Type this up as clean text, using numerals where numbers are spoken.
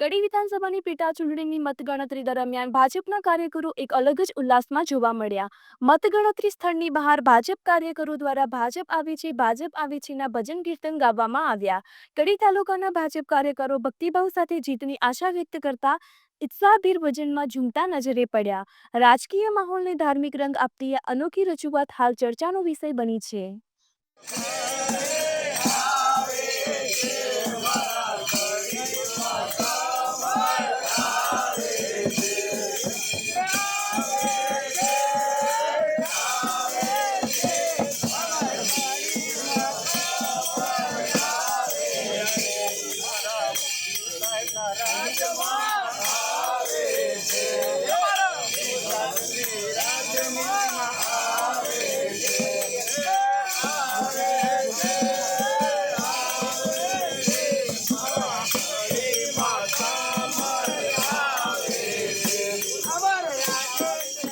કડી વિધાનસભાની પેટા ચૂંટણીની મતગણતરી દરમિયાન ભાજપના કાર્યકરો એક અલગ જ ઉલ્લાસમાં જોવા મળ્યા. મતગણતરી સ્થળની બહાર ભાજપ કાર્યકરો દ્વારા ભાજપ આવે છેના ભજન કીર્તન ગાવામાં આવ્યા. કડી તાલુકાના ભાજપ કાર્યકરો ભક્તિભાવ સાથે જીતની આશા વ્યક્ત કરતા ઉત્સાહભેર ભજનમાં ઝૂમતા નજરે પડ્યા. રાજકીય માહોલને ધાર્મિક રંગ આપતી આ અનોખી રજૂઆત હાલ ચર્ચાનો વિષય બની છે.